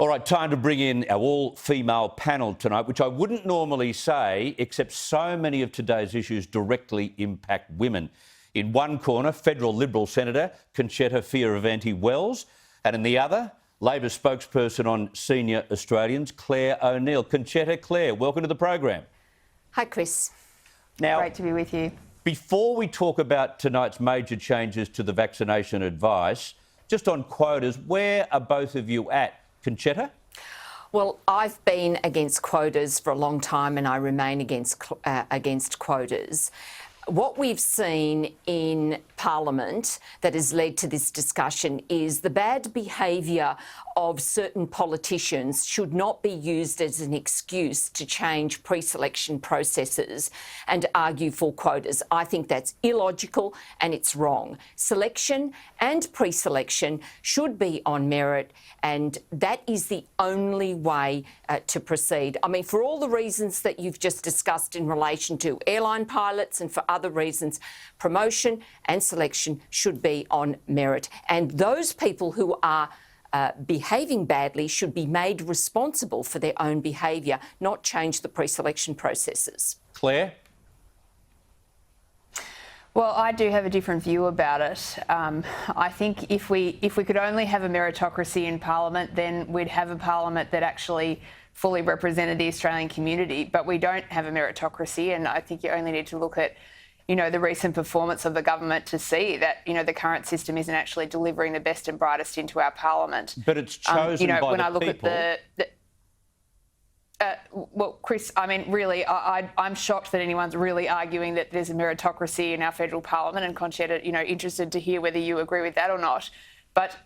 All right, time to bring in our all-female panel tonight, which I wouldn't normally say, except so many of today's issues directly impact women. In one corner, federal Liberal Senator Fierravanti-Wells, and in the other, Labor spokesperson on senior Australians, Clare O'Neill. Clare, welcome to the program. Hi, Chris. Now, great to be with you. Before we talk about tonight's major changes to the vaccination advice, just on quotas, where are both of you at? Concetta? Well, I've been against quotas for a long time and I remain against quotas. What we've seen in Parliament that has led to this discussion is the bad behaviour of certain politicians should not be used as an excuse to change pre-selection processes and argue for quotas. I think that's illogical and it's wrong. Selection and pre-selection should be on merit, and that is the only way to proceed. I mean, for all the reasons that you've just discussed in relation to airline pilots and for other reasons, promotion and selection should be on merit. And those people who are behaving badly should be made responsible for their own behaviour, not change the pre-selection processes. Clare? Well, I do have a different view about it. I think if we could only have a meritocracy in Parliament, then we'd have a Parliament that actually fully represented the Australian community. But we don't have a meritocracy, and I think you only need to look at the recent performance of the government to see that, the current system isn't actually delivering the best and brightest into our Parliament. But it's chosen by when the I look people. At well, Chris, I mean, really, I'm shocked that anyone's really arguing that there's a meritocracy in our federal Parliament, and Concetta, interested to hear whether you agree with that or not. But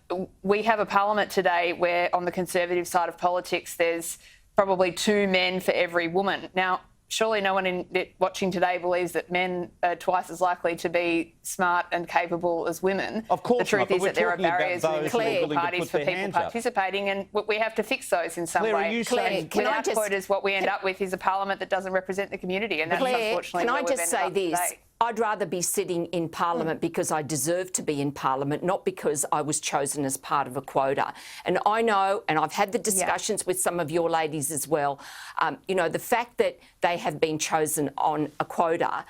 we have a Parliament today where, on the Conservative side of politics, there's probably 2 men for every woman. Now, surely no one watching today believes that men are twice as likely to be smart and capable as women. Of course the truth not, is that there are barriers in the parties for people participating, and we have to fix those in some way. Clare, without quotas, what we end up with is a Parliament that doesn't represent the community, and that's unfortunately where we've ended up today. I'd rather be sitting in Parliament because I deserve to be in Parliament, not because I was chosen as part of a quota. And I know, and I've had the discussions with some of your ladies as well, the fact that they have been chosen on a quota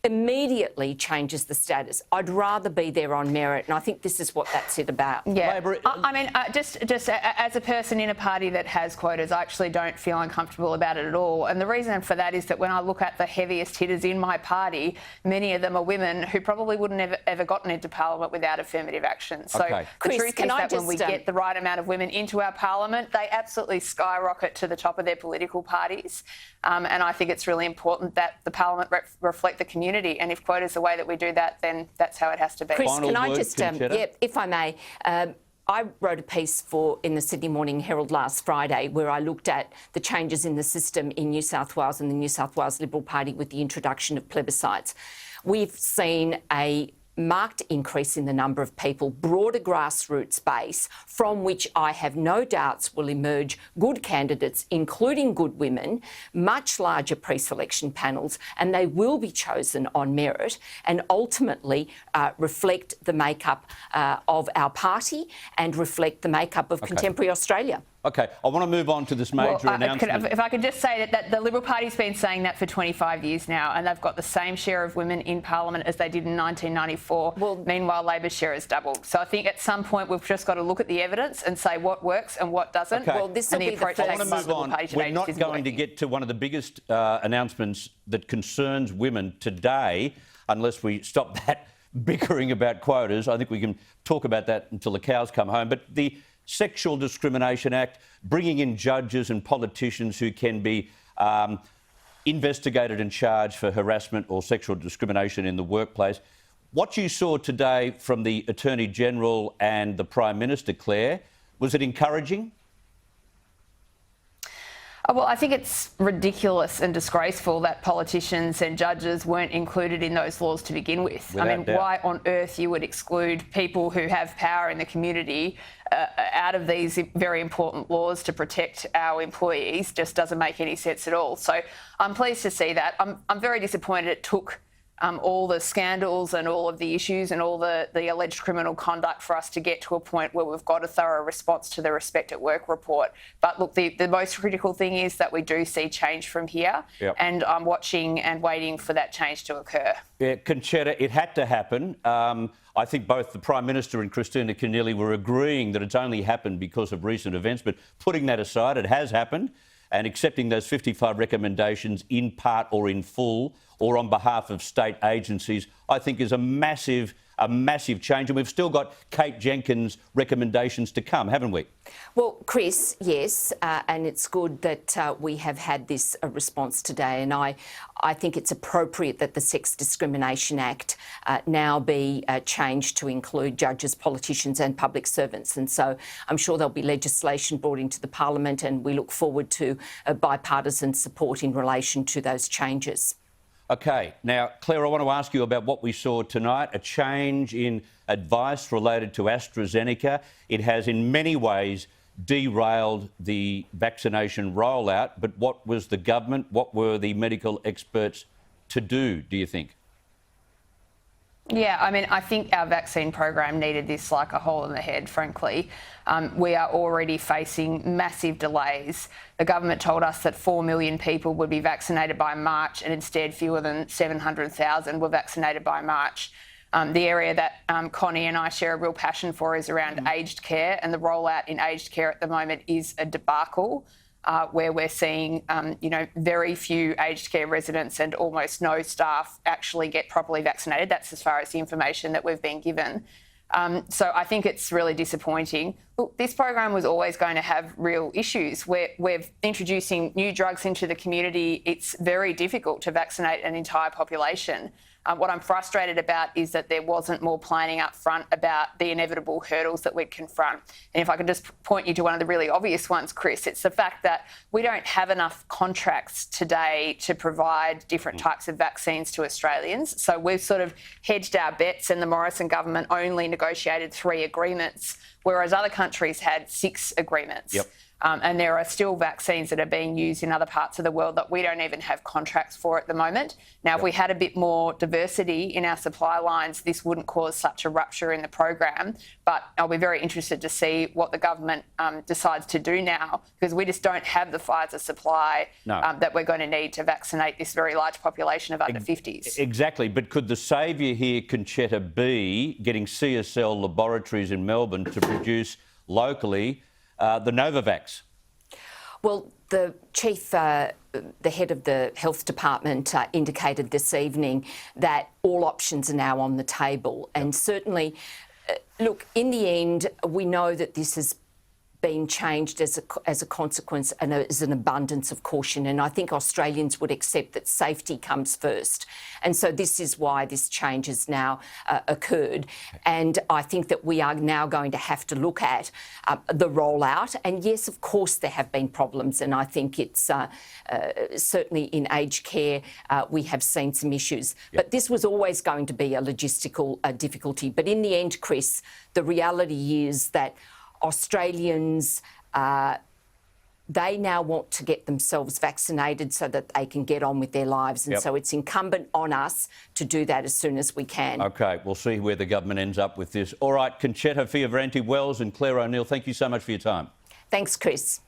immediately changes the status. I'd rather be there on merit, and I think this is what that's it about. Yeah, I mean, just as a person in a party that has quotas, I actually don't feel uncomfortable about it at all. And the reason for that is that when I look at the heaviest hitters in my party, many of them are women who probably wouldn't have ever gotten into Parliament without affirmative action. So the truth is that when we get the right amount of women into our Parliament, they absolutely skyrocket to the top of their political parties. And I think it's really important that the Parliament reflect the community. And if quotas are the way that we do that, then that's how it has to be. Chris, can I just, if I may, I wrote a piece in the Sydney Morning Herald last Friday where I looked at the changes in the system in New South Wales and the New South Wales Liberal Party with the introduction of plebiscites. We've seen a marked increase in the number of people, broader grassroots base, from which I have no doubts will emerge good candidates, including good women, much larger pre-selection panels, and they will be chosen on merit and ultimately reflect the makeup of our party and reflect the makeup of contemporary Australia. OK, I want to move on to this major announcement. If I could just say that the Liberal Party's been saying that for 25 years now, and they've got the same share of women in Parliament as they did in 1994. Meanwhile, Labor's share has doubled. So I think at some point we've just got to look at the evidence and say what works and what doesn't. Okay. Well, this will be the first. I want to move on. We're not going to get to one of the biggest announcements that concerns women today unless we stop that bickering about quotas. I think we can talk about that until the cows come home. But the Sexual Discrimination Act, bringing in judges and politicians who can be investigated and charged for harassment or sexual discrimination in the workplace. What you saw today from the Attorney-General and the Prime Minister, Clare, was it encouraging? Well, I think it's ridiculous and disgraceful that politicians and judges weren't included in those laws to begin with. Without I mean, doubt. Why on earth you would exclude people who have power in the community out of these very important laws to protect our employees just doesn't make any sense at all. So I'm pleased to see that. I'm very disappointed it took all the scandals and all of the issues and all the alleged criminal conduct for us to get to a point where we've got a thorough response to the Respect at Work report. But look, the most critical thing is that we do see change from here, and I'm watching and waiting for that change to occur. Yeah, Concetta, it had to happen. I think both the Prime Minister and Christina Keneally were agreeing that it's only happened because of recent events, but putting that aside, it has happened, and accepting those 55 recommendations in part or in full or on behalf of state agencies, I think is a massive change. And we've still got Kate Jenkins' recommendations to come, haven't we? Well, Chris, yes, and it's good that we have had this response today, and I think it's appropriate that the Sex Discrimination Act now be changed to include judges, politicians and public servants. And so I'm sure there'll be legislation brought into the Parliament, and we look forward to bipartisan support in relation to those changes. OK, now, Clare, I want to ask you about what we saw tonight, a change in advice related to AstraZeneca. It has in many ways derailed the vaccination rollout, but what was the government, what were the medical experts to do you think? Yeah, I mean, I think our vaccine program needed this like a hole in the head, frankly. We are already facing massive delays. The government told us that 4 million people would be vaccinated by March, and instead fewer than 700,000 were vaccinated by March. The area that Connie and I share a real passion for is around aged care, and the rollout in aged care at the moment is a debacle. Where we're seeing, very few aged care residents and almost no staff actually get properly vaccinated. That's as far as the information that we've been given. So I think it's really disappointing. Look, this program was always going to have real issues. We're introducing new drugs into the community. It's very difficult to vaccinate an entire population. What I'm frustrated about is that there wasn't more planning up front about the inevitable hurdles that we'd confront. And if I could just point you to one of the really obvious ones, Chris, it's the fact that we don't have enough contracts today to provide different types of vaccines to Australians. So we've sort of hedged our bets, and the Morrison government only negotiated 3 agreements, whereas other countries had 6 agreements. And there are still vaccines that are being used in other parts of the world that we don't even have contracts for at the moment. Now, if we had a bit more diversity in our supply lines, this wouldn't cause such a rupture in the program. But I'll be very interested to see what the government decides to do now, because we just don't have the Pfizer supply that we're going to need to vaccinate this very large population of under 50s. Exactly. But could the saviour here, Concetta, be getting CSL Laboratories in Melbourne to produce locally the Novavax? Well, the chief, the head of the health department indicated this evening that all options are now on the table. And certainly, look, in the end, we know that this has been changed as a consequence and as an abundance of caution. And I think Australians would accept that safety comes first. And so this is why this change has now occurred. And I think that we are now going to have to look at the rollout. And yes, of course, there have been problems. And I think it's certainly in aged care, we have seen some issues. But this was always going to be a logistical difficulty. But in the end, Chris, the reality is that Australians, they now want to get themselves vaccinated so that they can get on with their lives. And so it's incumbent on us to do that as soon as we can. OK, we'll see where the government ends up with this. All right, Concetta Fierravanti-Wells and Clare O'Neill, thank you so much for your time. Thanks, Chris.